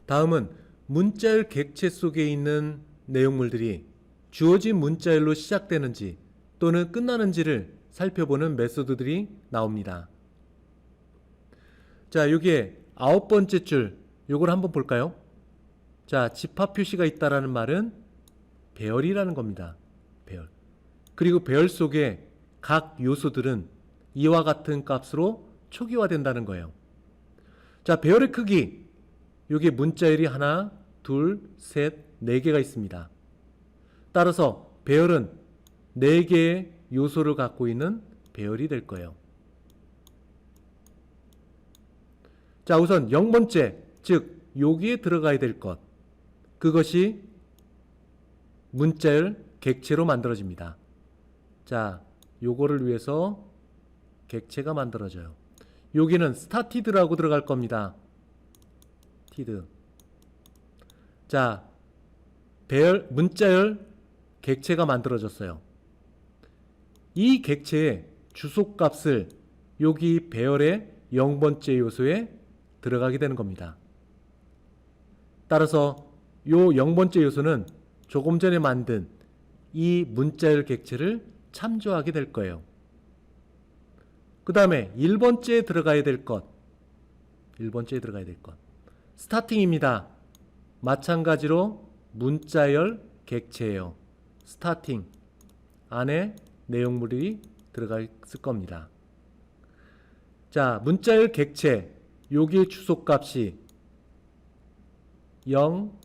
다음은 문자열 객체 속에 있는 내용물들이 주어진 문자열로 시작되는지 또는 끝나는지를 살펴보는 메소드들이 나옵니다. 자, 여기에 9번째 줄, 요걸 한번 볼까요? 자, 집합 표시가 있다라는 말은 배열이라는 겁니다. 배열. 그리고 배열 속에 각 요소들은 이와 같은 값으로 초기화된다는 거예요. 자, 배열의 크기. 여기에 문자열이 하나, 둘, 셋, 네 개가 있습니다. 따라서 배열은 4개의 요소를 갖고 있는 배열이 될 거예요. 자, 우선 0번째, 즉 여기에 들어가야 될 것. 그것이 문자열 객체로 만들어집니다. 자, 요거를 위해서 객체가 만들어져요. 여기는 스타티드라고 들어갈 겁니다. 티드. 자, 배열, 문자열 객체가 만들어졌어요. 이 객체의 주소값을 여기 배열의 0번째 요소에 들어가게 되는 겁니다. 따라서 요 0번째 요소는 조금 전에 만든 이 문자열 객체를 참조하게 될 거예요. 그 다음에 1번째에 들어가야 될 것. 1번째에 들어가야 될 것. 스타팅입니다. 마찬가지로 문자열 객체예요. 스타팅 안에 내용물이 들어가 있을 겁니다. 자, 문자열 객체 여기의 주소값이 0,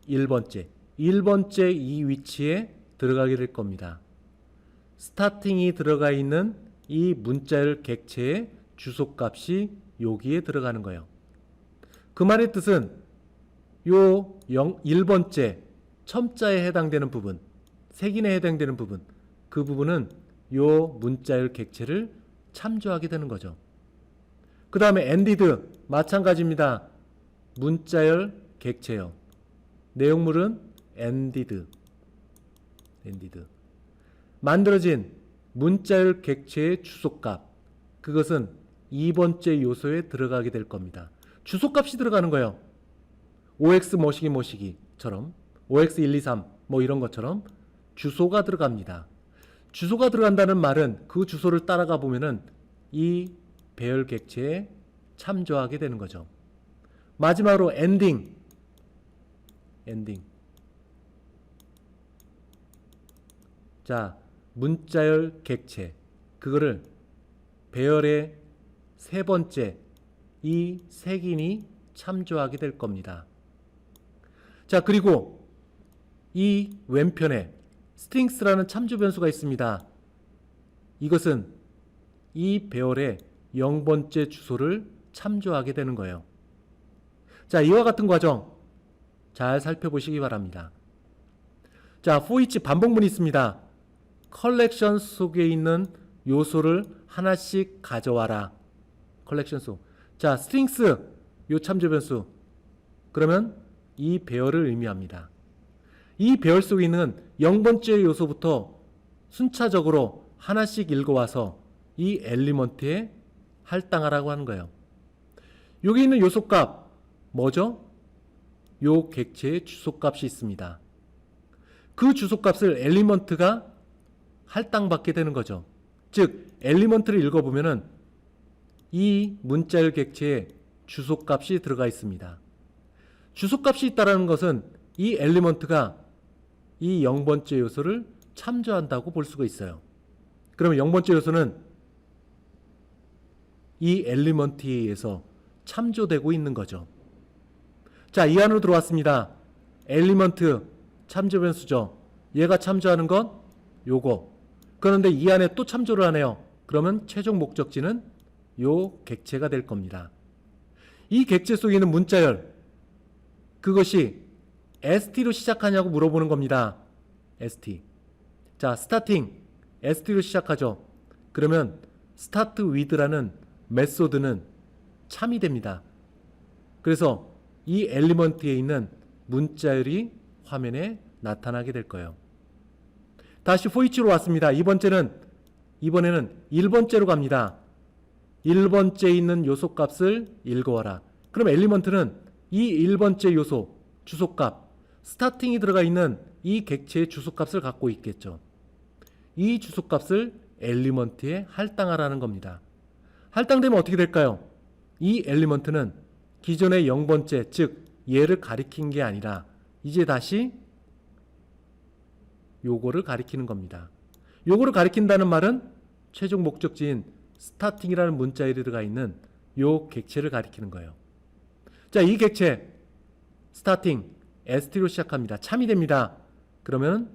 1번째 1번째 이 위치에 들어가게 될 겁니다. 스타팅이 들어가 있는 이 문자열 객체의 주소값이 여기에 들어가는 거예요. 그 말의 뜻은 요 1번째 첨자에 해당되는 부분, 색인에 해당되는 부분, 그 부분은 요 문자열 객체를 참조하게 되는 거죠. 그 다음에 ended 마찬가지입니다. 문자열 객체요. 내용물은 ended. 만들어진 문자열 객체의 주소값, 그것은 2번째 요소에 들어가게 될 겁니다. 주소값이 들어가는 거예요. OX 뭐시기처럼 OX123 뭐 이런 것처럼 주소가 들어갑니다. 주소가 들어간다는 말은 그 주소를 따라가 보면은 이 배열 객체에 참조하게 되는 거죠. 마지막으로 엔딩. 자, 문자열 객체. 그거를 배열의 3번째 이 색인이 참조하게 될 겁니다. 자, 그리고 이 왼편에 스트링스라는 참조 변수가 있습니다. 이것은 이 배열의 0번째 주소를 참조하게 되는 거예요. 자, 이와 같은 과정 잘 살펴보시기 바랍니다. 자, for each 반복문이 있습니다. 컬렉션 속에 있는 요소를 하나씩 가져와라. 컬렉션 속. 자, 스트링스 요 참조 변수. 그러면 이 배열을 의미합니다. 이 배열 속에 있는 0번째 요소부터 순차적으로 하나씩 읽어와서 이 엘리먼트에 할당하라고 하는 거예요. 여기 있는 요소값 뭐죠? 요 객체의 주소값이 있습니다. 그 주소값을 엘리먼트가 할당받게 되는 거죠. 즉 엘리먼트를 읽어보면은 이 문자열 객체에 주소값이 들어가 있습니다. 주소값이 있다는 것은 이 엘리먼트가 이 0번째 요소를 참조한다고 볼 수가 있어요. 그러면 0번째 요소는 이 엘리먼트에 의해서 참조되고 있는 거죠. 자, 이 안으로 들어왔습니다. 엘리먼트 참조 변수죠. 얘가 참조하는 건 요거. 그런데 이 안에 또 참조를 하네요. 그러면 최종 목적지는 요 객체가 될 겁니다. 이 객체 속에 있는 문자열, 그것이 st로 시작하냐고 물어보는 겁니다. st. 자, 스타팅 st로 시작하죠. 그러면 start with라는 메소드는 참이 됩니다. 그래서 이 엘리먼트에 있는 문자열이 화면에 나타나게 될 거예요. 다시 for each로 왔습니다. 이번에는 1번째로 갑니다. 1번째에 있는 요소값을 읽어와라. 그럼 엘리먼트는 이 1번째 요소 주소값 스타팅이 들어가 있는 이 객체의 주소값을 갖고 있겠죠. 이 주소값을 엘리먼트에 할당하라는 겁니다. 할당되면 어떻게 될까요? 이 엘리먼트는 기존의 0번째 즉 얘를 가리킨 게 아니라 이제 다시 요거를 가리키는 겁니다. 요거를 가리킨다는 말은 최종 목적지인 스타팅이라는 문자열이 들어가 있는 요 객체를 가리키는 거예요. 자, 이 객체 스타팅 st로 시작합니다. 참이 됩니다. 그러면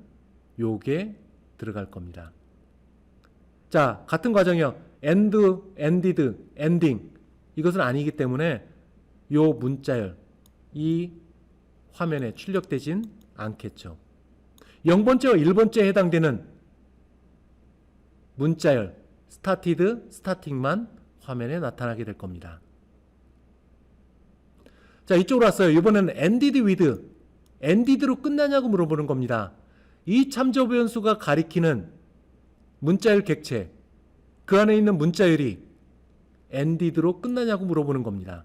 요게 들어갈 겁니다. 자, 같은 과정이요. end, ended, ending 이것은 아니기 때문에 요 문자열 이 화면에 출력되진 않겠죠. 0번째와 1번째에 해당되는 문자열 started, starting만 화면에 나타나게 될 겁니다. 자, 이쪽으로 왔어요. 이번에는 ended with, ended로 끝나냐고 물어보는 겁니다. 이 참조 변수가 가리키는 문자열 객체, 그 안에 있는 문자열이 ended로 끝나냐고 물어보는 겁니다.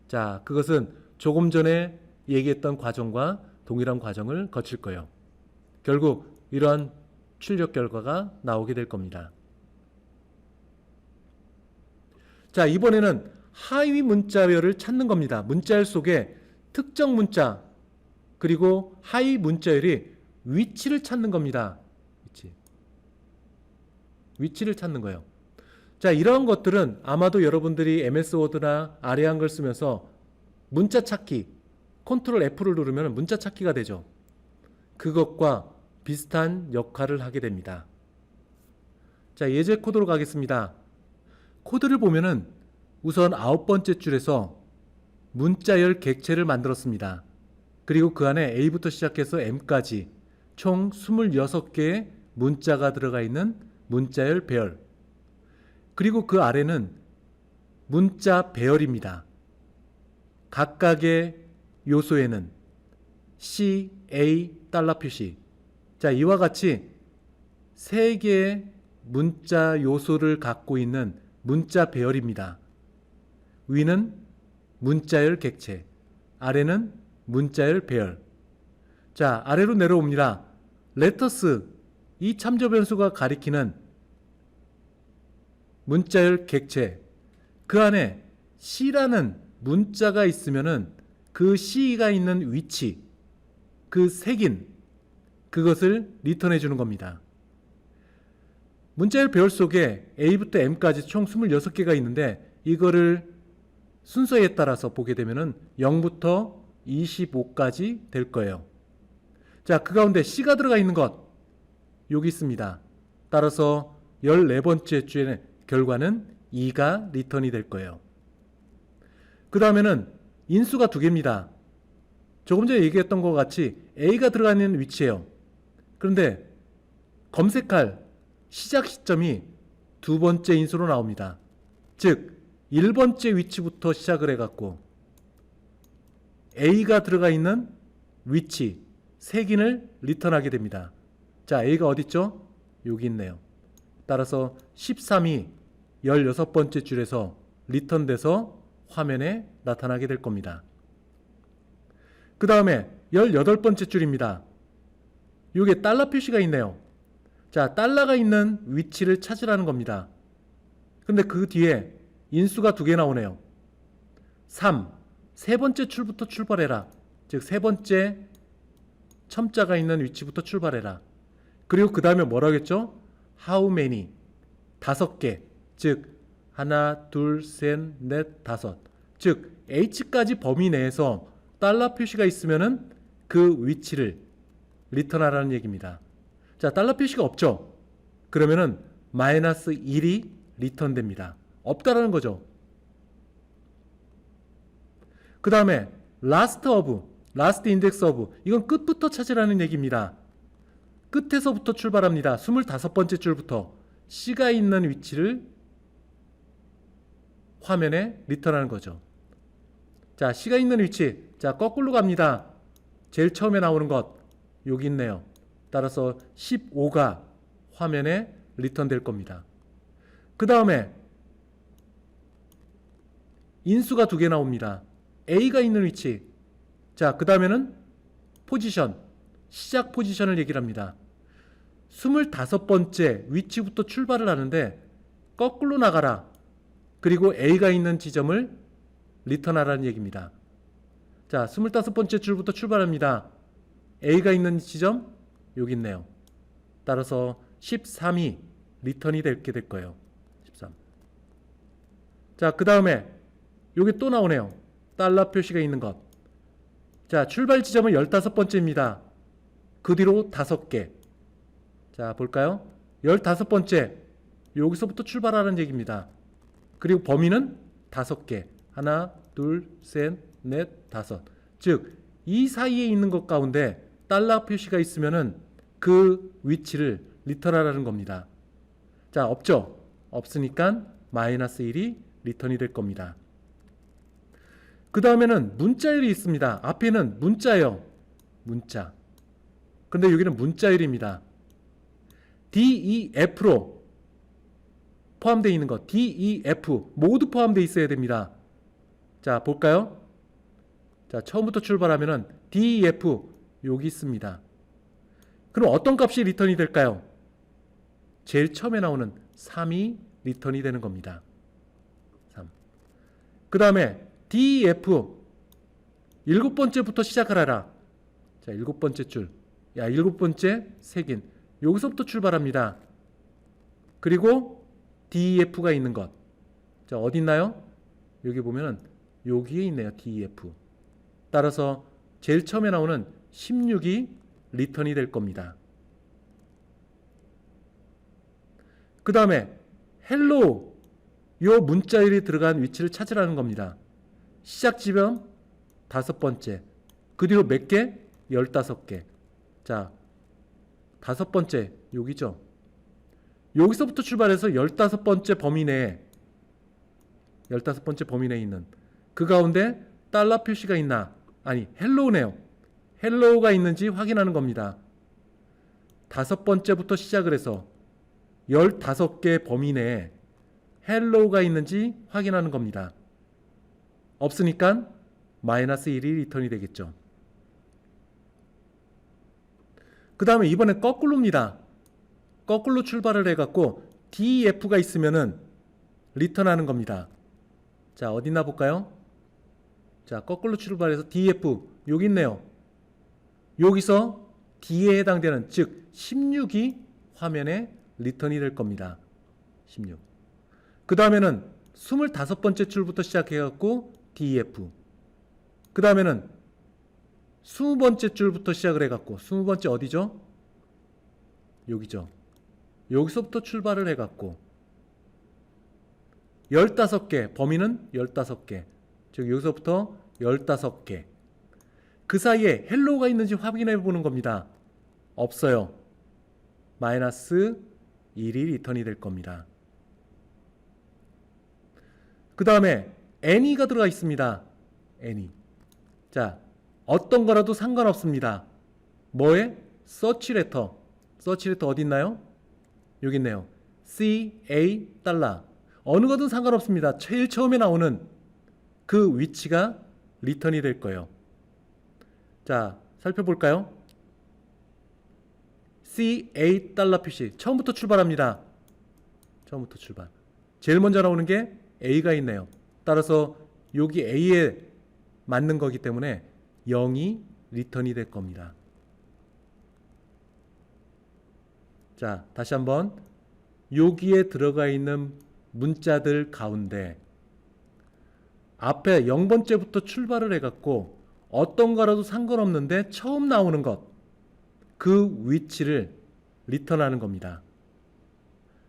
자, 그것은 조금 전에 얘기했던 과정과 동일한 과정을 거칠 거예요. 결국 이러한 출력 결과가 나오게 될 겁니다. 자, 이번에는 하위 문자열을 찾는 겁니다. 문자열 속에 특정 문자 그리고 하위 문자열이 위치를 찾는 겁니다. 위치를 찾는 거예요. 자, 이러한 것들은 아마도 여러분들이 MS 워드나 아래 한글 쓰면서 문자 찾기 컨트롤 F를 누르면 문자 찾기가 되죠. 그것과 비슷한 역할을 하게 됩니다. 자, 예제 코드로 가겠습니다. 코드를 보면은 우선 9번째 줄에서 문자열 객체를 만들었습니다. 그리고 그 안에 A부터 시작해서 M까지 총 26개의 문자가 들어가 있는 문자열 배열. 그리고 그 아래는 문자 배열입니다. 각각의 요소에는 C, A 달러 표시. 자, 이와 같이 3개의 문자 요소를 갖고 있는 문자 배열입니다. 위는 문자열 객체, 아래는 문자열 배열. 자, 아래로 내려옵니다. 레터스, 이 참조 변수가 가리키는 문자열 객체, 그 안에 C라는 문자가 있으면은 그 C가 있는 위치, 그 색인 그것을 리턴해 주는 겁니다. 문자열 배열 속에 A부터 M까지 총 26개가 있는데 이거를 순서에 따라서 보게 되면은 0부터 25까지 될 거예요. 자, 그 가운데 C가 들어가 있는 것 여기 있습니다. 따라서 14번째 주의 결과는 2가 리턴이 될 거예요. 그 다음에는 인수가 2개입니다. 조금 전에 얘기했던 것 같이 A가 들어가 있는 위치예요. 그런데 검색할 시작 시점이 2번째 인수로 나옵니다. 즉 1번째 위치부터 시작을 해갖고 A가 들어가 있는 위치 색인을 리턴하게 됩니다. 자, A가 어디 있죠? 여기 있네요. 따라서 13이 16번째 줄에서 리턴돼서 화면에 나타나게 될 겁니다. 그 다음에 18번째 줄입니다. 여기에 달러 표시가 있네요. 자, 달러가 있는 위치를 찾으라는 겁니다. 근데 그 뒤에 인수가 2개 나오네요. 3, 세 번째 줄부터 출발해라. 즉, 세 번째 첨자가 있는 위치부터 출발해라. 그리고 그 다음에 뭐라고 했죠? How many? 5개. 즉, 하나, 둘, 셋, 넷, 5. 즉, H까지 범위 내에서 달러 표시가 있으면은 그 위치를 리턴하라는 얘기입니다. 자, 달러 표시가 없죠? 그러면은 -1이 리턴됩니다. 없다라는 거죠. 그 다음에 last of, last index of, 이건 끝부터 찾으라는 얘기입니다. 끝에서부터 출발합니다. 25번째 줄부터 C가 있는 위치를 화면에 리턴하는 거죠. 자, C가 있는 위치, 자, 거꾸로 갑니다. 제일 처음에 나오는 것 여기 있네요. 따라서 15가 화면에 리턴될 겁니다. 그 다음에 인수가 2개 나옵니다. A가 있는 위치. 자, 그 다음에는 포지션, 시작 포지션을 얘기를 합니다. 25번째 위치부터 출발을 하는데 거꾸로 나가라. 그리고 A가 있는 지점을 리턴하라는 얘기입니다. 자, 25번째 줄부터 출발합니다. A가 있는 지점 여기 있네요. 따라서 13이 리턴이 되게 될 거예요. 13. 자, 그 다음에 여기 또 나오네요. 달러 표시가 있는 것. 자, 출발 지점은 15번째입니다. 그 뒤로 5개. 자, 볼까요? 15번째. 여기서부터 출발하는 얘기입니다. 그리고 범위는 5개. 하나, 둘, 셋, 넷, 5. 즉, 이 사이에 있는 것 가운데 달러 표시가 있으면은 그 위치를 리턴하라는 겁니다. 자, 없죠? 없으니까 -1이 리턴이 될 겁니다. 그 다음에는 문자열이 있습니다. 앞에는 문자예요. 문자. 근데 여기는 문자열입니다. DEF로 포함되어 있는 것. DEF 모두 포함되어 있어야 됩니다. 자, 볼까요? 자, 처음부터 출발하면은 DEF 여기 있습니다. 그럼 어떤 값이 리턴이 될까요? 제일 처음에 나오는 3이 리턴이 되는 겁니다. 3. 그 다음에 DEF 7번째부터 시작하라. 자, 7번째 줄. 야, 7번째 색인. 여기서부터 출발합니다. 그리고 DEF가 있는 것. 자, 어디 있나요? 여기 보면은 여기에 있네요. DEF. 따라서 제일 처음에 나오는 16이 리턴이 될 겁니다. 그 다음에 hello 요 문자열이 들어간 위치를 찾으라는 겁니다. 시작 지점 5번째. 그 뒤로 몇 개? 15개. 자, 5번째 여기죠. 여기서부터 출발해서 15번째 범위 내에 15번째 범위 내에 있는 그 가운데 달러 표시가 있나? 아니, 헬로우네요. 헬로우가 있는지 확인하는 겁니다. 5번째부터 시작을 해서 15개 범위 내에 헬로우가 있는지 확인하는 겁니다. 없으니까 -1이 리턴이 되겠죠. 그 다음에 이번엔 거꾸로입니다. 거꾸로 출발을 해갖고 DEF가 있으면은 리턴하는 겁니다. 자, 어디 있나 볼까요? 자, 거꾸로 출발해서 DEF 여기 있네요. 여기서 D에 해당되는 즉 16이 화면에 리턴이 될 겁니다. 16. 그 다음에는 25번째 줄부터 시작해갖고 DEF. 그 다음에는 20번째 줄부터 시작을 해갖고 20번째 어디죠? 여기죠. 여기서부터 출발을 해갖고 15개, 범위는 15개. 즉 여기서부터 15개. 그 사이에 헬로우가 있는지 확인해 보는 겁니다. 없어요. -1이 리턴이 될 겁니다. 그 다음에 any가 들어가 있습니다. any. 자, 어떤 거라도 상관없습니다. 뭐에? search letter. search letter 어디 있나요? 여기 있네요. CA 달러. 어느 거든 상관없습니다. 제일 처음에 나오는 그 위치가 리턴이 될 거예요. 자, 살펴볼까요? CA 달러 표시. 처음부터 출발합니다. 처음부터 출발. 제일 먼저 나오는 게 A가 있네요. 따라서 여기 A에 맞는 거기 때문에 0이 리턴이 될 겁니다. 자, 다시 한번 여기에 들어가 있는 문자들 가운데 앞에 0번째부터 출발을 해갖고 어떤 거라도 상관없는데 처음 나오는 것, 그 위치를 리턴하는 겁니다.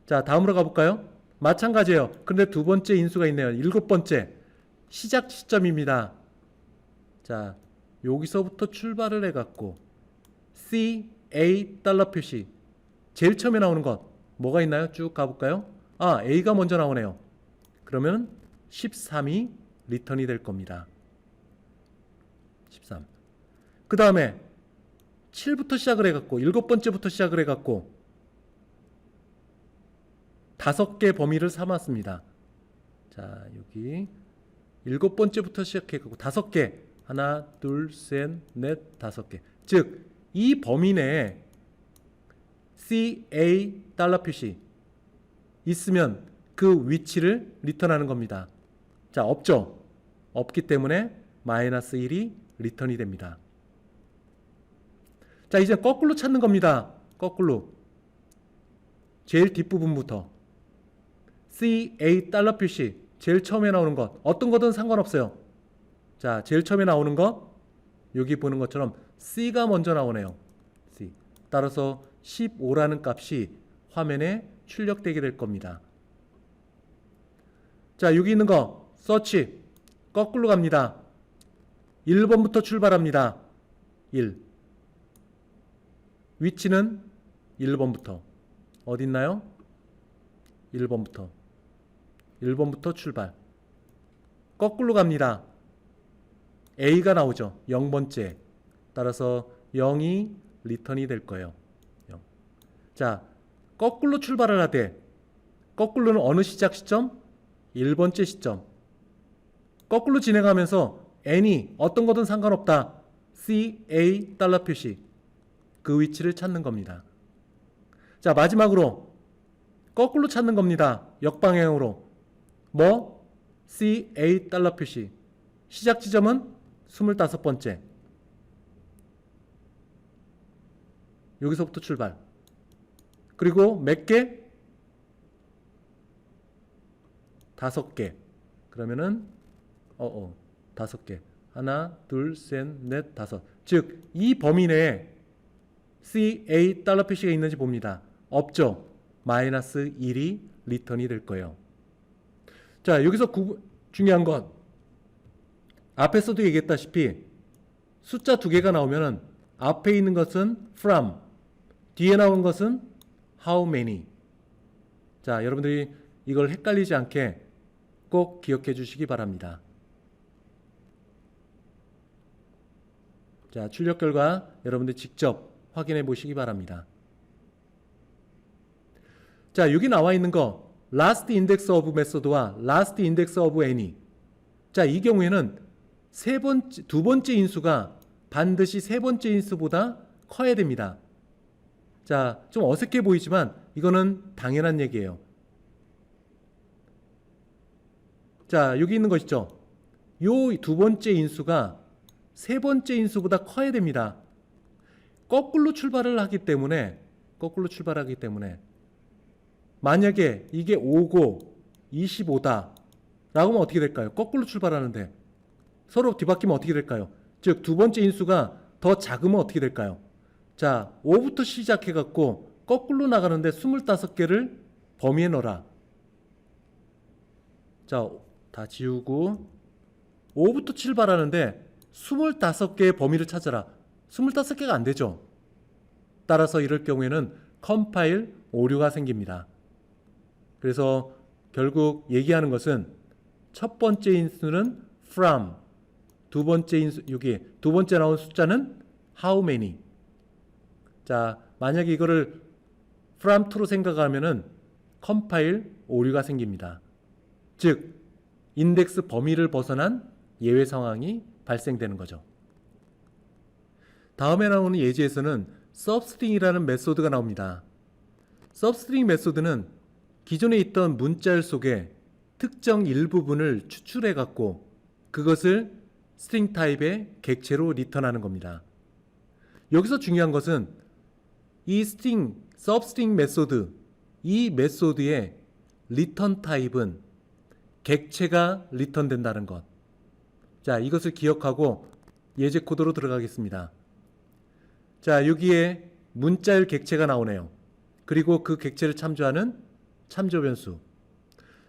자, 다음으로 가볼까요? 마찬가지예요. 그런데 두 번째 인수가 있네요. 7번째 시작 시점입니다. 자, 여기서부터 출발을 해갖고 CA 달러 표시 제일 처음에 나오는 것 뭐가 있나요? 쭉 가볼까요? 아, A가 먼저 나오네요. 그러면 13이 리턴이 될 겁니다. 13. 그 다음에 7부터 시작을 해갖고 7번째부터 시작을 해갖고 5개 범위를 삼았습니다. 자, 여기 7번째부터 시작해가고 5개. 하나, 둘, 셋, 넷, 5개. 즉, 이 범위 내에 CA 달러 표시 있으면 그 위치를 리턴하는 겁니다. 자, 없죠? 없기 때문에 마이너스 1이 리턴이 됩니다. 자, 이제 거꾸로 찾는 겁니다. 거꾸로. 제일 뒷부분부터. CA 달러 표시. 제일 처음에 나오는 것. 어떤 거든 상관없어요. 자, 제일 처음에 나오는 것. 여기 보는 것처럼 C가 먼저 나오네요. C. 따라서 15라는 값이 화면에 출력되게 될 겁니다. 자, 여기 있는 거. 서치. 거꾸로 갑니다. 1번부터 출발합니다. 1. 위치는 1번부터. 어디 있나요? 1번부터. 1번부터 출발. 거꾸로 갑니다. A가 나오죠. 0번째. 따라서 0이 리턴이 될 거예요. 0. 자, 거꾸로 출발을 하되 거꾸로는 어느 시작 시점? 1번째 시점. 거꾸로 진행하면서 N이 어떤 거든 상관없다. CA 달러 표시. 그 위치를 찾는 겁니다. 자, 마지막으로 거꾸로 찾는 겁니다. 역방향으로. 뭐? CA 달러 표시. 시작 지점은 25번째. 여기서부터 출발. 그리고 몇 개? 5개. 그러면은 5개. 하나, 둘, 셋, 넷, 5. 즉, 이 범위 내에 CA 달러 표시가 있는지 봅니다. 없죠? 마이너스 1이 리턴이 될 거예요. 자, 여기서 중요한 건 앞에서도 얘기했다시피 숫자 2개가 나오면은 앞에 있는 것은 from, 뒤에 나온 것은 how many. 자, 여러분들이 이걸 헷갈리지 않게 꼭 기억해 주시기 바랍니다. 자, 출력 결과 여러분들 직접 확인해 보시기 바랍니다. 자, 여기 나와 있는 거 last index of method와 last index of any. 자, 이 경우에는 두 번째 인수가 반드시 세 번째 인수보다 커야 됩니다. 자, 좀 어색해 보이지만 이거는 당연한 얘기예요. 자, 여기 있는 것이죠. 요 두 번째 인수가 세 번째 인수보다 커야 됩니다. 거꾸로 출발하기 때문에 만약에 이게 5고 25다 라고 하면 어떻게 될까요? 거꾸로 출발하는데 서로 뒤바뀌면 어떻게 될까요? 즉, 두 번째 인수가 더 작으면 어떻게 될까요? 자, 5부터 시작해 갖고 거꾸로 나가는데 25개를 범위에 넣어라. 자, 다 지우고 5부터 출발하는데 25개의 범위를 찾아라. 25개가 안 되죠. 따라서 이럴 경우에는 컴파일 오류가 생깁니다. 그래서 결국 얘기하는 것은 첫 번째 인수는 from, 두 번째 인수, 여기 두 번째 나온 숫자는 how many. 자, 만약에 이거를 from to로 생각하면은 컴파일 오류가 생깁니다. 즉, 인덱스 범위를 벗어난 예외 상황이 발생되는 거죠. 다음에 나오는 예제에서는 substring이라는 메소드가 나옵니다. substring 메소드는 기존에 있던 문자열 속에 특정 일부분을 추출해 갖고 그것을 스트링 타입의 객체로 리턴하는 겁니다. 여기서 중요한 것은 이 substring 메소드, 이 메소드의 리턴 타입은 객체가 리턴된다는 것. 자, 이것을 기억하고 예제 코드로 들어가겠습니다. 자, 여기에 문자열 객체가 나오네요. 그리고 그 객체를 참조하는 참조 변수.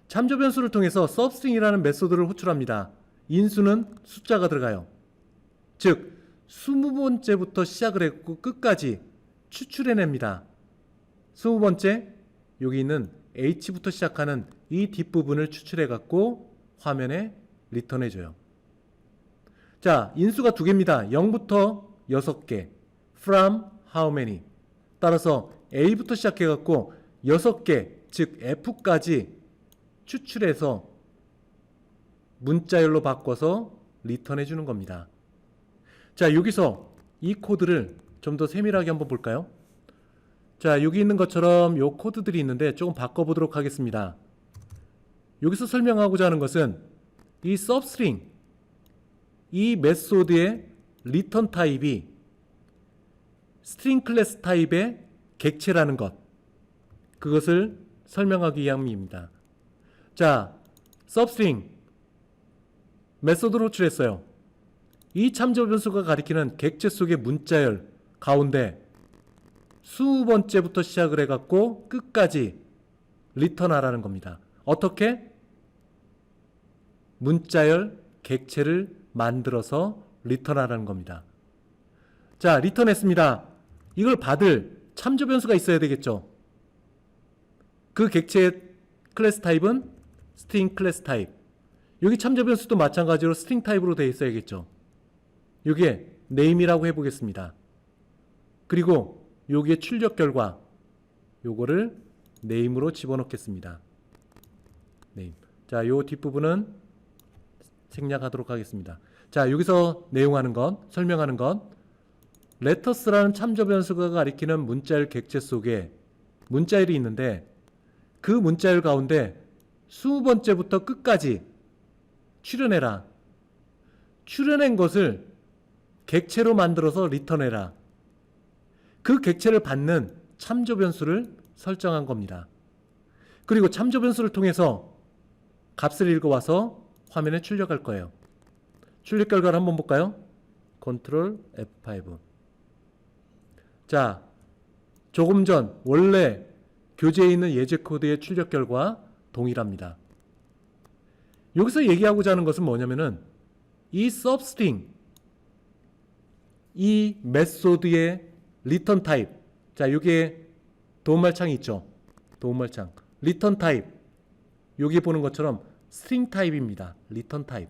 참조 변수를 통해서 substring이라는 메소드를 호출합니다. 인수는 숫자가 들어가요. 즉, 20번째부터 시작을 했고 끝까지 추출해냅니다. 20번째, 여기 있는 H부터 시작하는 이 뒷부분을 추출해갖고 화면에 리턴해줘요. 자, 인수가 2개입니다. 0부터 6개. from how many. 따라서 A부터 시작해갖고 6개, 즉 F까지 추출해서 문자열로 바꿔서 리턴해 주는 겁니다. 자, 여기서 이 코드를 좀 더 세밀하게 한번 볼까요? 자, 여기 있는 것처럼 요 코드들이 있는데 조금 바꿔보도록 하겠습니다. 여기서 설명하고자 하는 것은 이 substring, 이 메소드의 리턴 타입이 스트링 클래스 타입의 객체라는 것, 그것을 설명하기 위함입니다. 자, substring 메소드를 호출했어요. 이 참조 변수가 가리키는 객체 속의 문자열 가운데 수번째부터 시작을 해갖고 끝까지 리턴하라는 겁니다. 어떻게? 문자열 객체를 만들어서 리턴하라는 겁니다. 자, 리턴했습니다. 이걸 받을 참조 변수가 있어야 되겠죠. 그 객체의 클래스 타입은 스트링 클래스 타입. 여기 참조 변수도 마찬가지로 스트링 타입으로 되어 있어야겠죠. 이게 name이라고 해보겠습니다. 그리고 여기에 출력 결과 요거를 name으로 집어넣겠습니다. name. 자, 요 뒷부분은 생략하도록 하겠습니다. 자, 여기서 내용하는 건, 설명하는 건 lettuce라는 참조 변수가 가리키는 문자열 객체 속에 문자열이 있는데 그 문자열 가운데 20번째부터 끝까지 출현해라. 출현한 것을 객체로 만들어서 리턴해라. 그 객체를 받는 참조 변수를 설정한 겁니다. 그리고 참조 변수를 통해서 값을 읽어와서 화면에 출력할 거예요. 출력 결과를 한번 볼까요? Ctrl F5. 자, 조금 전 원래 교재에 있는 예제 코드의 출력 결과 동일합니다. 여기서 얘기하고자 하는 것은 뭐냐면은 이 substring, 이 메소드의 리턴 타입. 자, 이게 도움말창이 있죠. 도움말창. 리턴 타입. 여기 보는 것처럼 스트링 타입입니다. 리턴 타입.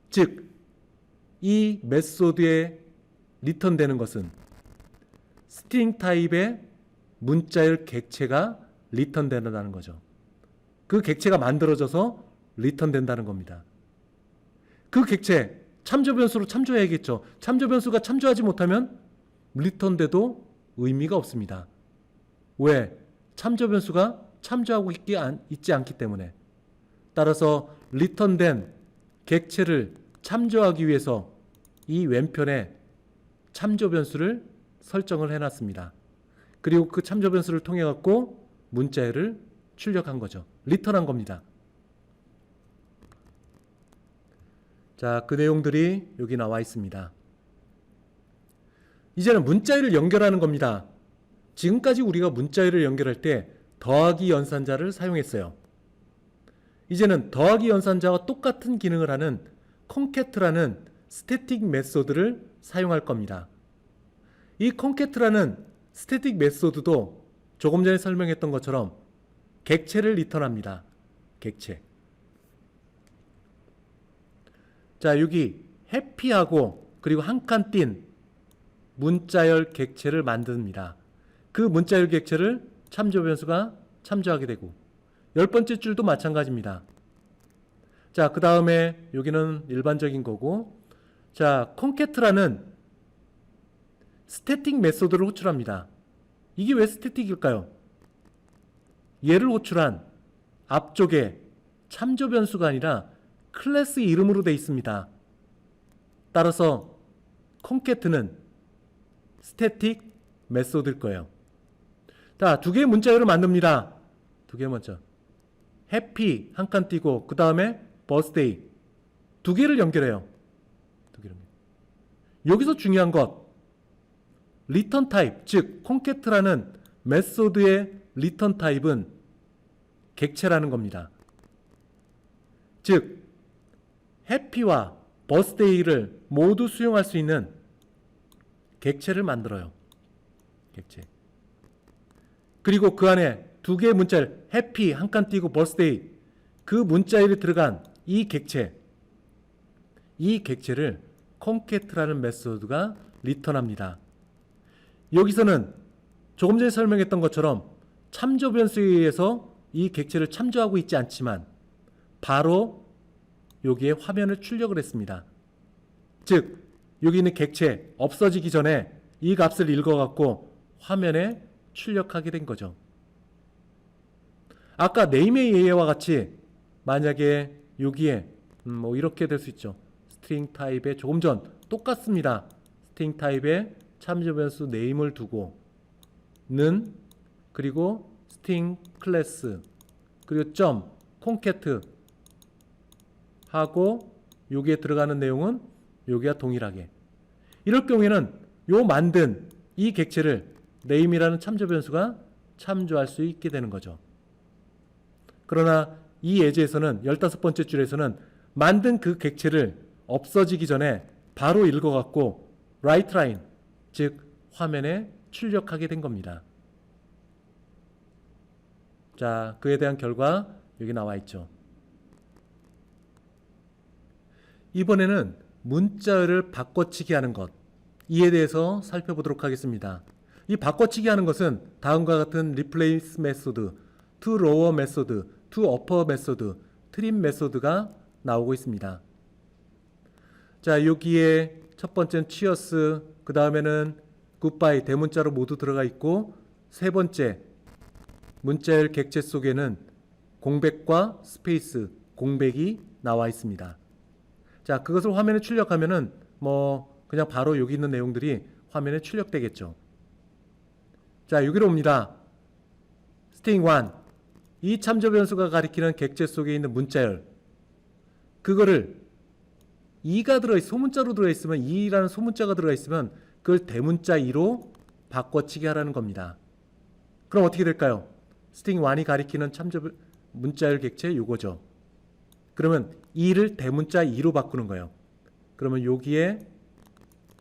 즉, 이 메소드에 리턴되는 것은 스트링 타입의 문자열 객체가 리턴된다는 거죠. 그 객체가 만들어져서 리턴된다는 겁니다. 그 객체 참조 변수로 참조해야겠죠. 참조 변수가 참조하지 못하면 리턴돼도 의미가 없습니다. 왜? 참조 변수가 참조하고 있지 않기 때문에. 따라서 리턴된 객체를 참조하기 위해서 이 왼편에 참조 변수를 설정을 해놨습니다. 그리고 그 참조 변수를 통해 갖고 문자열을 출력한 거죠. 리턴한 겁니다. 자, 그 내용들이 여기 나와 있습니다. 이제는 문자열을 연결하는 겁니다. 지금까지 우리가 문자열을 연결할 때 더하기 연산자를 사용했어요. 이제는 더하기 연산자와 똑같은 기능을 하는 concate라는 스태틱 메소드를 사용할 겁니다. 이 concate라는 스태틱 메소드도 조금 전에 설명했던 것처럼 객체를 리턴합니다. 객체. 자, 여기 happy하고 그리고 한 칸 띈 문자열 객체를 만듭니다. 그 문자열 객체를 참조 변수가 참조하게 되고 10번째 줄도 마찬가지입니다. 자, 그 다음에 여기는 일반적인 거고, 자, concate라는 스태틱 메소드를 호출합니다. 이게 왜 스태틱일까요? 얘를 호출한 앞쪽에 참조 변수가 아니라 클래스 이름으로 되어 있습니다. 따라서 concate는 스태틱 메소드일 거예요. 자, 두 개의 문자열을 만듭니다. 두 개의 문자. happy 한 칸 띄고 그 다음에 birthday 두 개를 연결해요. 두 개를. 여기서 중요한 것 return type, 즉 concate라는 메소드의 return 타입은 객체라는 겁니다. 즉 happy와 birthday를 모두 수용할 수 있는 객체를 만들어요. 객체. 그리고 그 안에 두 개의 문자를 happy 한 칸 띄고 birthday 그 문자열이 들어간 이 객체, 이 객체를 concate라는 메소드가 리턴합니다. 여기서는 조금 전에 설명했던 것처럼 참조 변수에 의해서 이 객체를 참조하고 있지 않지만 바로 여기에 화면을 출력을 했습니다. 즉 여기 있는 객체 없어지기 전에 이 값을 읽어갖고 화면에 출력하게 된 거죠. 아까 네임의 예와 같이 만약에 여기에 뭐 이렇게 될 수 있죠. 스트링 타입에 조금 전 똑같습니다. 스트링 타입에 참조 변수 네임을 두고 는 그리고 스트링 클래스 그리고 점 콘캐트 하고 여기에 들어가는 내용은 여기와 동일하게. 이럴 경우에는 요 만든 이 객체를 name이라는 참조 변수가 참조할 수 있게 되는 거죠. 그러나 이 예제에서는 15번째 줄에서는 만든 그 객체를 없어지기 전에 바로 읽어갖고 write line, 즉 화면에 출력하게 된 겁니다. 자, 그에 대한 결과 여기 나와 있죠. 이번에는 문자열을 바꿔치기 하는 것, 이에 대해서 살펴보도록 하겠습니다. 이 바꿔치기 하는 것은 다음과 같은 replace 메소드, to lower 메소드, to upper 메소드, trim 메소드가 나오고 있습니다. 자, 여기에 첫 번째는 cheers, 그 다음에는 goodbye 대문자로 모두 들어가 있고, 세 번째 문자열 객체 속에는 공백과 스페이스, 공백이 나와 있습니다. 자, 그것을 화면에 출력하면은 뭐 그냥 바로 여기 있는 내용들이 화면에 출력되겠죠. 자, 여기로 옵니다. string 1, 이 참조 변수가 가리키는 객체 속에 있는 문자열, 그거를 2가 들어있, 소문자로 들어있으면 2라는 소문자가 들어있으면 그걸 대문자 2로 바꿔치기 하라는 겁니다. 그럼 어떻게 될까요? string 1이 가리키는 참조 문자열 객체 요거죠. 그러면 2를 대문자 2로 바꾸는 거예요. 그러면 여기에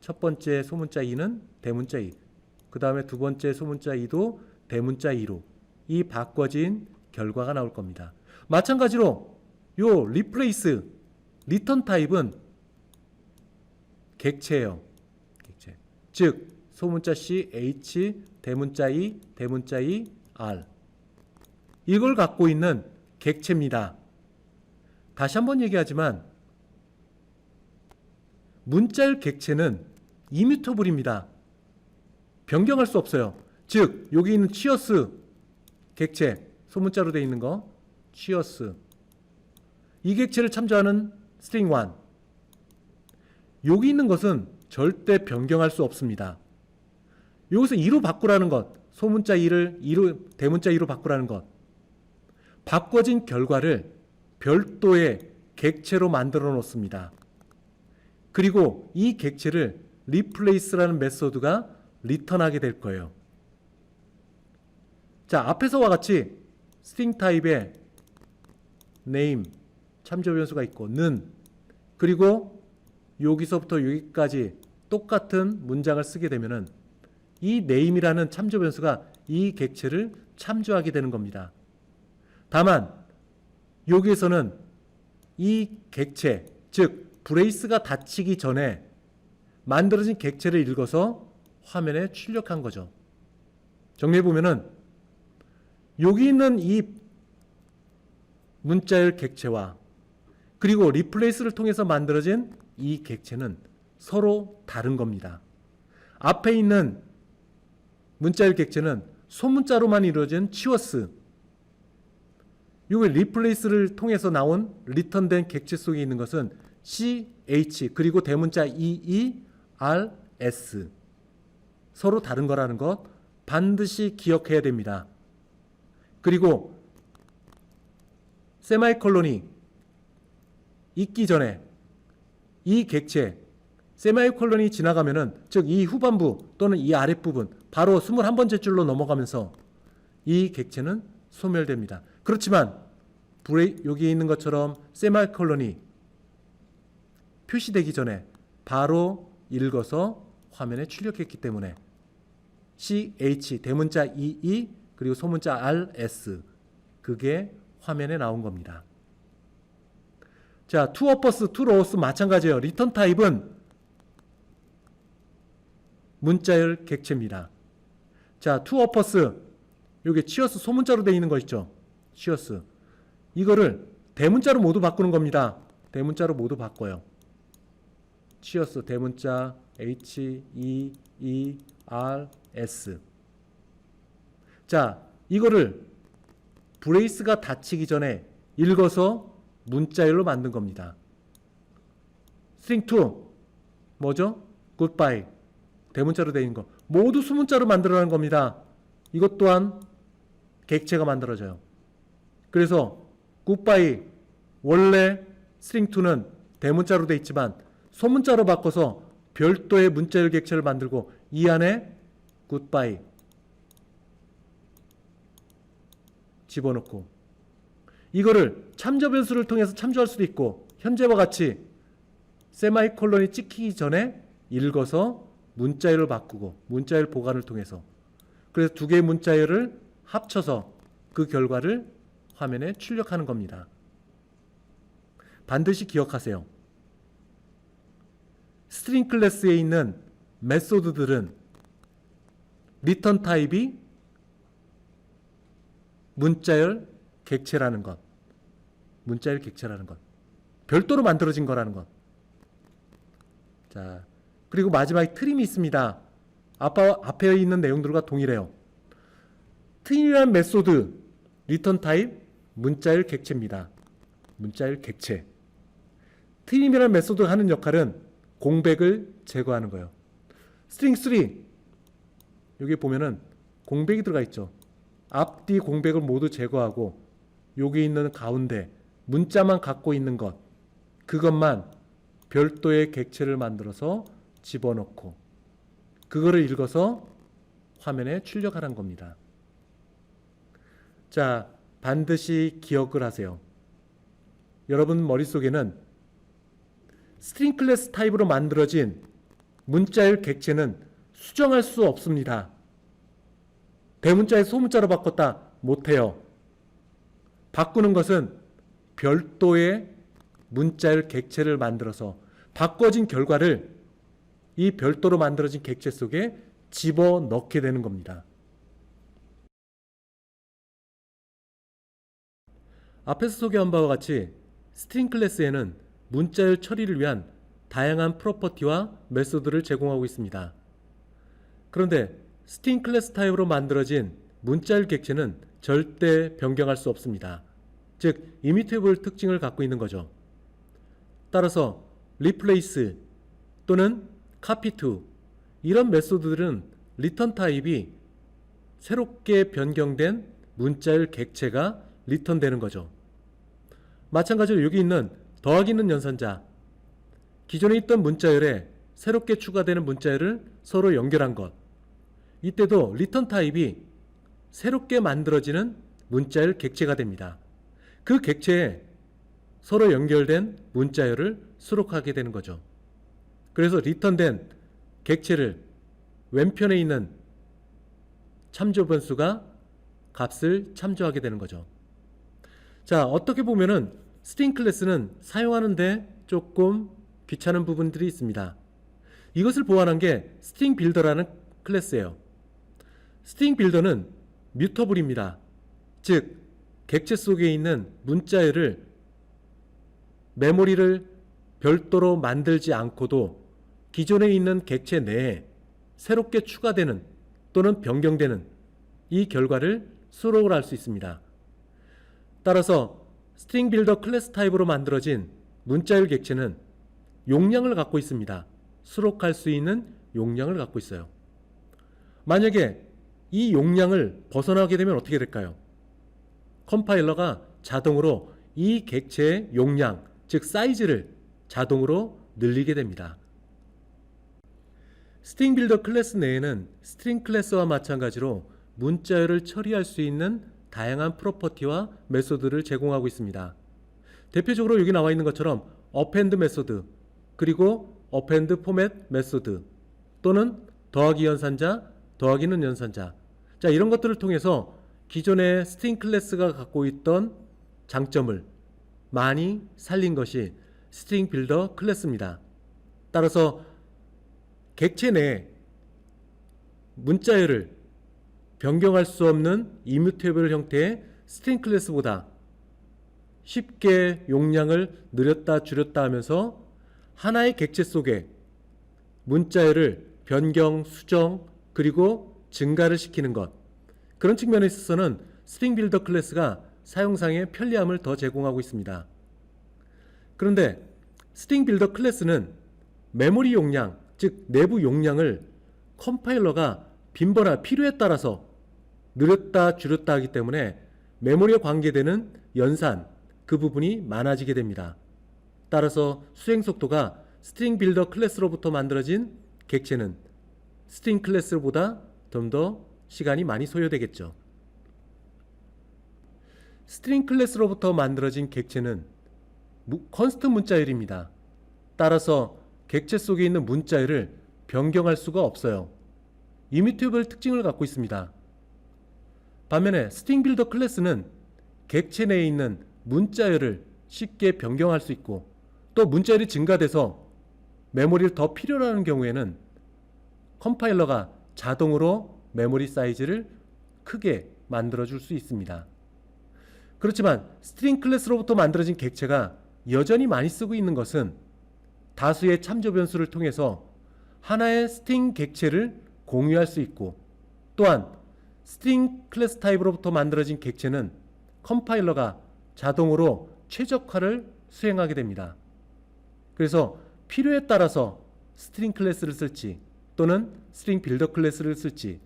첫 번째 소문자 2는 대문자 2, 그 다음에 두 번째 소문자 2도 대문자 2로 이 바꿔진 결과가 나올 겁니다. 마찬가지로 요 replace, return 타입은 객체예요. 객체. 즉 소문자 C, H, 대문자 E, 대문자 E, R, 이걸 갖고 있는 객체입니다. 다시 한번 얘기하지만 문자열 객체는 이뮤터블입니다. 변경할 수 없어요. 즉 여기 있는 cheers 객체, 소문자로 되어 있는 거 cheers, 이 객체를 참조하는 string 1, 여기 있는 것은 절대 변경할 수 없습니다. 여기서 2로 바꾸라는 것, 소문자 2를 2로, 대문자 2로 바꾸라는 것, 바꿔진 결과를 별도의 객체로 만들어 놓습니다. 그리고 이 객체를 replace라는 메소드가 리턴하게 될 거예요. 자, 앞에서와 같이 string 타입에 name, 참조 변수가 있고 는, 그리고 여기서부터 여기까지 똑같은 문장을 쓰게 되면은 이 name이라는 참조 변수가 이 객체를 참조하게 되는 겁니다. 다만 여기에서는 이 객체, 즉 브레이스가 닫히기 전에 만들어진 객체를 읽어서 화면에 출력한 거죠. 정리해보면은 여기 있는 이 문자열 객체와 그리고 리플레이스를 통해서 만들어진 이 객체는 서로 다른 겁니다. 앞에 있는 문자열 객체는 소문자로만 이루어진 cheers, 이 리플레이스를 통해서 나온 리턴된 객체 속에 있는 것은 C, H, 그리고 대문자 E, E, R, S, 서로 다른 거라는 것 반드시 기억해야 됩니다. 그리고 세마이콜론이 있기 전에 이 객체 세마이콜론이 지나가면은, 즉 이 후반부 또는 이 아랫부분 바로 21번째 줄로 넘어가면서 이 객체는 소멸됩니다. 그렇지만 여기 있는 것처럼 세마이콜론이 표시되기 전에 바로 읽어서 화면에 출력했기 때문에 C, H, 대문자 E, E, 그리고 소문자 R, S, 그게 화면에 나온 겁니다. 자, to uppers, to lowers 마찬가지예요. 리턴 타입은 문자열 객체입니다. 자, to uppers, 여기 cheers 소문자로 되어 있는 거 있죠. cheers. 이거를 대문자로 모두 바꾸는 겁니다. 대문자로 모두 바꿔요. cheers 대문자 HEERS. 자, 이거를 브레이스가 닫히기 전에 읽어서 문자열로 만든 겁니다. string 2 뭐죠? goodbye 대문자로 되어 있는 거 모두 수문자로 만들어낸 겁니다. 이것 또한 객체가 만들어져요. 그래서 goodbye 원래 string 2는 대문자로 되어 있지만 소문자로 바꿔서 별도의 문자열 객체를 만들고 이 안에 goodbye 집어넣고 이거를 참조 변수를 통해서 참조할 수도 있고 현재와 같이 세마이콜론이 찍히기 전에 읽어서 문자열을 바꾸고 문자열 보관을 통해서 그래서 두 개의 문자열을 합쳐서 그 결과를 화면에 출력하는 겁니다. 반드시 기억하세요. 스트링 클래스에 있는 메소드들은 리턴 타입이 문자열 객체라는 것, 문자열 객체라는 것, 별도로 만들어진 거라는 것. 자, 그리고 마지막에 트림이 있습니다. 앞에 있는 내용들과 동일해요. 트림이라는 메소드, 리턴 타입, 문자열 객체입니다. 문자열 객체. 트림이라는 메소드가 하는 역할은 공백을 제거하는 거예요. 스트링 3 여기 보면은 공백이 들어가 있죠. 앞뒤 공백을 모두 제거하고 여기 있는 가운데 문자만 갖고 있는 것 그것만 별도의 객체를 만들어서 집어넣고 그거를 읽어서 화면에 출력하는 겁니다. 자, 반드시 기억을 하세요. 여러분 머릿속에는 스트링 클래스 타입으로 만들어진 문자열 객체는 수정할 수 없습니다. 대문자에서 소문자로 바꿨다 못해요. 바꾸는 것은 별도의 문자열 객체를 만들어서 바꿔진 결과를 이 별도로 만들어진 객체 속에 집어넣게 되는 겁니다. 앞에서 소개한 바와 같이 스트링 클래스에는 문자열 처리를 위한 다양한 프로퍼티와 메소드를 제공하고 있습니다. 그런데 스트링 클래스 타입으로 만들어진 문자열 객체는 절대 변경할 수 없습니다. 즉, 이미테이블 특징을 갖고 있는 거죠. 따라서 replace 또는 copy to 이런 메소드들은 리턴 타입이 새롭게 변경된 문자열 객체가 리턴되는 거죠. 마찬가지로 여기 있는 더하기 있는 연산자 기존에 있던 문자열에 새롭게 추가되는 문자열을 서로 연결한 것 이때도 리턴 타입이 새롭게 만들어지는 문자열 객체가 됩니다. 그 객체에 서로 연결된 문자열을 수록하게 되는 거죠. 그래서 리턴된 객체를 왼편에 있는 참조 변수가 값을 참조하게 되는 거죠. 자, 어떻게 보면은 스트링 클래스는 사용하는데 조금 귀찮은 부분들이 있습니다. 이것을 보완한 게 스트링 빌더라는 클래스예요. 스트링 빌더는 뮤터블입니다. 즉, 객체 속에 있는 문자열을 메모리를 별도로 만들지 않고도 기존에 있는 객체 내에 새롭게 추가되는 또는 변경되는 이 결과를 수록을 할 수 있습니다. 따라서 스트링 빌더 클래스 타입으로 만들어진 문자열 객체는 용량을 갖고 있습니다. 수록할 수 있는 용량을 갖고 있어요. 만약에 이 용량을 벗어나게 되면 어떻게 될까요? 컴파일러가 자동으로 이 객체의 용량, 즉 사이즈를 자동으로 늘리게 됩니다. 스트링 빌더 클래스 내에는 스트링 클래스와 마찬가지로 문자열을 처리할 수 있는 다양한 프로퍼티와 메소드를 제공하고 있습니다. 대표적으로 여기 나와 있는 것처럼 append 메소드, 그리고 append 포맷 메소드 또는 더하기 연산자, 더하기는 연산자. 자, 이런 것들을 통해서 기존의 스트링 클래스가 갖고 있던 장점을 많이 살린 것이 스트링 빌더 클래스입니다. 따라서 객체 내에 문자열을 변경할 수 없는 이뮤테이블 형태의 스트링 클래스보다 쉽게 용량을 늘렸다 줄였다 하면서 하나의 객체 속에 문자열을 변경, 수정, 그리고 증가를 시키는 것. 그런 측면에 있어서는 스트링 빌더 클래스가 사용상의 편리함을 더 제공하고 있습니다. 그런데 스트링 빌더 클래스는 메모리 용량, 즉 내부 용량을 컴파일러가 빈번한 필요에 따라서 늘렸다 줄였다 하기 때문에 메모리에 관계되는 연산, 그 부분이 많아지게 됩니다. 따라서 수행 속도가 스트링 빌더 클래스로부터 만들어진 객체는 스트링 클래스보다 좀 더 시간이 많이 소요되겠죠. 스트링 클래스로부터 만들어진 객체는 컨스트 문자열입니다. 따라서 객체 속에 있는 문자열을 변경할 수가 없어요. 이뮤테이블 특징을 갖고 있습니다. 반면에 스트링 빌더 클래스는 객체 내에 있는 문자열을 쉽게 변경할 수 있고 또 문자열이 증가돼서 메모리를 더 필요로 하는 경우에는 컴파일러가 자동으로 메모리 사이즈를 크게 만들어줄 수 있습니다. 그렇지만 스트링 클래스로부터 만들어진 객체가 여전히 많이 쓰고 있는 것은 다수의 참조 변수를 통해서 하나의 스트링 객체를 공유할 수 있고 또한 스트링 클래스 타입으로부터 만들어진 객체는 컴파일러가 자동으로 최적화를 수행하게 됩니다. 그래서 필요에 따라서 스트링 클래스를 쓸지 또는 스트링 빌더 클래스를 쓸지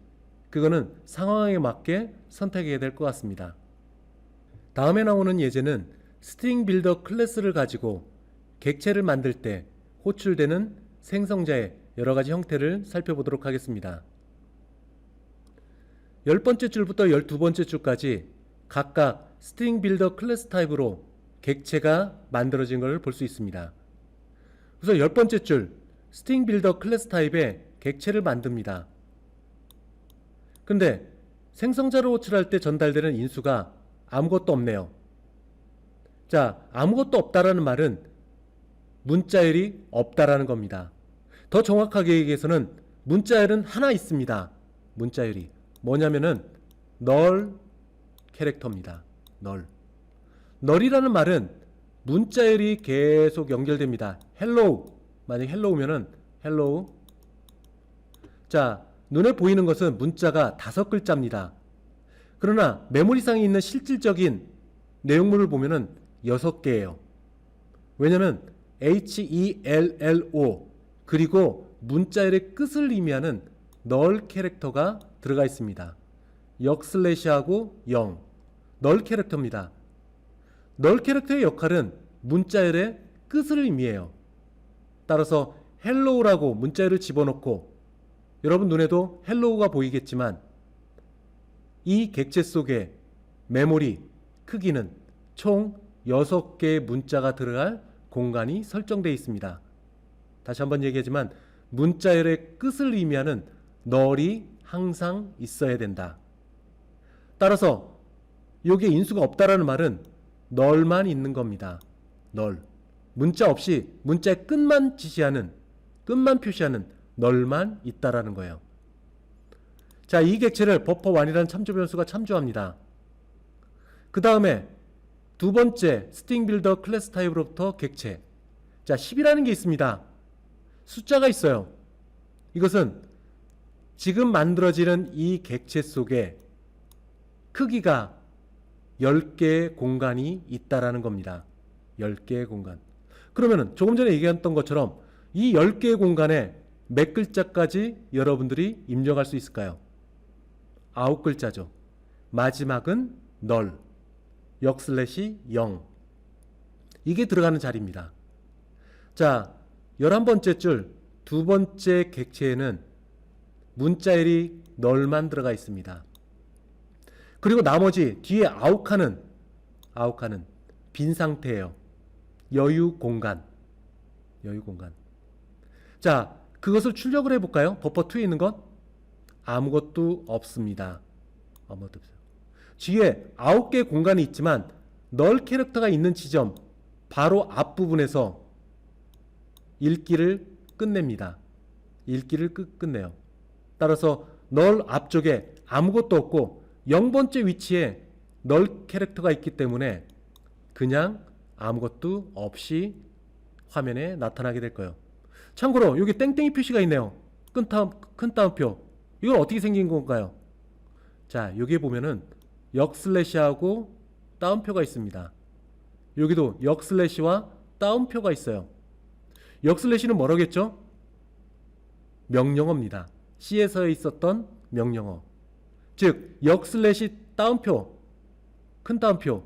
그거는 상황에 맞게 선택해야 될 것 같습니다. 다음에 나오는 예제는 스트링 빌더 클래스를 가지고 객체를 만들 때 호출되는 생성자의 여러가지 형태를 살펴보도록 하겠습니다. 10번째 줄부터 12번째 줄까지 각각 스트링 빌더 클래스 타입으로 객체가 만들어진 것을 볼 수 있습니다. 우선 10번째 줄 스트링 빌더 클래스 타입의 객체를 만듭니다. 근데 생성자를 호출할 때 전달되는 인수가 아무것도 없네요. 자, 아무것도 없다라는 말은 문자열이 없다라는 겁니다. 더 정확하게 얘기해서는 문자열은 하나 있습니다. 문자열이 뭐냐면은 null 캐릭터입니다. null이라는 말은 문자열이 계속 연결됩니다. hello 만약 hello면은 hello. 자, 눈에 보이는 것은 문자가 5글자입니다. 그러나 메모리상에 있는 실질적인 내용물을 보면은 6개예요. 왜냐면 HELLO 그리고 문자열의 끝을 의미하는 null 캐릭터가 들어가 있습니다. 역슬래시하고 0 null 캐릭터입니다. null 캐릭터의 역할은 문자열의 끝을 의미해요. 따라서 hello라고 문자열을 집어넣고 여러분 눈에도 hello가 보이겠지만 이 객체 속에 메모리 크기는 총 6개의 문자가 들어갈 공간이 설정되어 있습니다. 다시 한번 얘기하지만 문자열의 끝을 의미하는 null이 항상 있어야 된다. 따라서 여기에 인수가 없다라는 말은 null만 있는 겁니다. null. 문자 없이 문자의 끝만 지시하는, 끝만 표시하는 null만 있다라는 거예요. 자, 이 객체를 buffer1이라는 참조 변수가 참조합니다. 그 다음에 두 번째 스트링 빌더 클래스 타입으로부터 객체. 자, 10이라는 게 있습니다. 숫자가 있어요. 이것은 지금 만들어지는 이 객체 속에 크기가 10개의 공간이 있다라는 겁니다. 10개의 공간. 그러면은 조금 전에 얘기했던 것처럼 이 10개의 공간에 몇 글자까지 여러분들이 입력할 수 있을까요? 9글자죠. 마지막은 null, 역슬래시 0. 이게 들어가는 자리입니다. 자, 11번째 줄 두 번째 객체에는 문자열이 null만 들어가 있습니다. 그리고 나머지 뒤에 9칸은 빈 상태예요. 여유 공간. 자, 그것을 출력을 해볼까요? 버퍼2에 있는 것? 아무것도 없습니다. 아무것도 없어요. 뒤에 9개의 공간이 있지만 null 캐릭터가 있는 지점 바로 앞부분에서 읽기를 끝냅니다. 읽기를 끝내요. 따라서 null 앞쪽에 아무것도 없고 0번째 위치에 null 캐릭터가 있기 때문에 그냥 아무것도 없이 화면에 나타나게 될 거예요. 참고로 여기 땡땡이 표시가 있네요. 큰 따옴표. 이건 어떻게 생긴 건가요? 자, 여기에 보면은 역슬래시하고 따옴표가 있습니다. 여기도 역슬래시와 따옴표가 있어요. 역슬래시는 뭐라겠죠? 명령어입니다. C에서 있었던 명령어. 즉 역슬래시 따옴표, 큰 따옴표,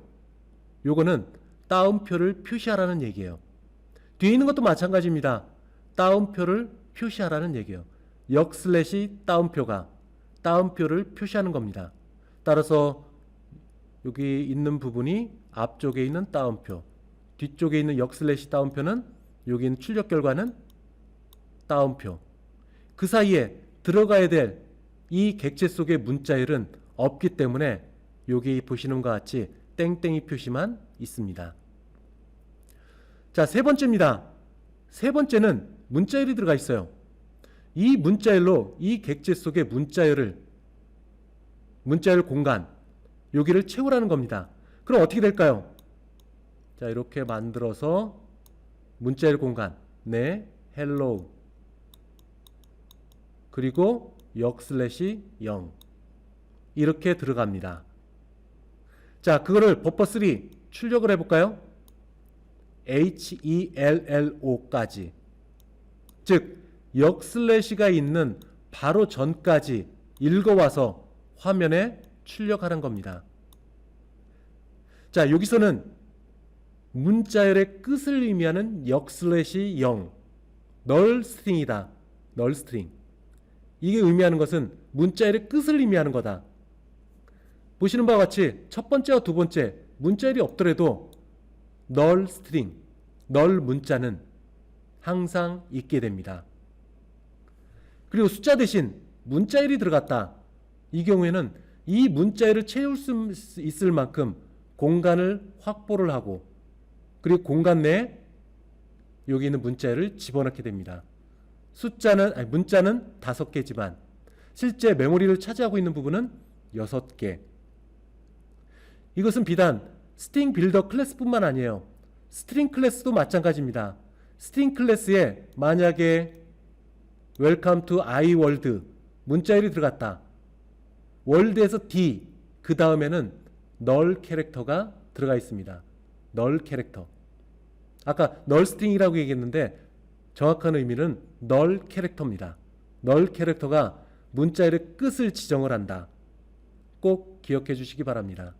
요거는 따옴표를 표시하라는 얘기예요. 뒤에 있는 것도 마찬가지입니다. 따옴표를 표시하라는 얘기예요. 역슬래시 따옴표가 따옴표를 표시하는 겁니다. 따라서 여기 있는 부분이 앞쪽에 있는 따옴표, 뒤쪽에 있는 역슬래시 따옴표는 여기 있는 출력 결과는 따옴표. 그 사이에 들어가야 될 이 객체 속의 문자열은 없기 때문에 여기 보시는 것과 같이 땡땡이 표시만 있습니다. 자, 세 번째입니다. 세 번째는 문자열이 들어가 있어요. 이 문자열로 이 객체 속의 문자열 공간, 여기를 채우라는 겁니다. 그럼 어떻게 될까요? 자, 이렇게 만들어서 문자열 공간, 네, hello, 그리고 역슬래시 0 이렇게 들어갑니다. 자, 그거를 버퍼3 출력을 해볼까요? HELLO까지, 즉 역슬래시가 있는 바로 전까지 읽어와서 화면에 출력하는 겁니다. 자, 여기서는 문자열의 끝을 의미하는 역슬래시 0, 널 스트링이다. 널 스트링. 이게 의미하는 것은 문자열의 끝을 의미하는 거다. 보시는 바와 같이 첫 번째와 두 번째 문자열이 없더라도 널 스트링, 널 문자는 항상 있게 됩니다. 그리고 숫자 대신 문자열이 들어갔다. 이 경우에는 이 문자열을 채울 수 있을 만큼 공간을 확보를 하고, 그리고 공간 내에 여기 있는 문자열을 집어넣게 됩니다. 문자는 5개지만 실제 메모리를 차지하고 있는 부분은 6개. 이것은 비단 스트링 빌더 클래스뿐만 아니에요. 스트링 클래스도 마찬가지입니다. 스트링 클래스에 만약에 Welcome to iWorld 문자열이 들어갔다. 월드에서 D, 그 다음에는 널 캐릭터가 들어가 있습니다. 널 캐릭터. 아까 널 스트링이라고 얘기했는데 정확한 의미는 널 캐릭터입니다. 널 캐릭터가 문자열의 끝을 지정을 한다. 꼭 기억해 주시기 바랍니다.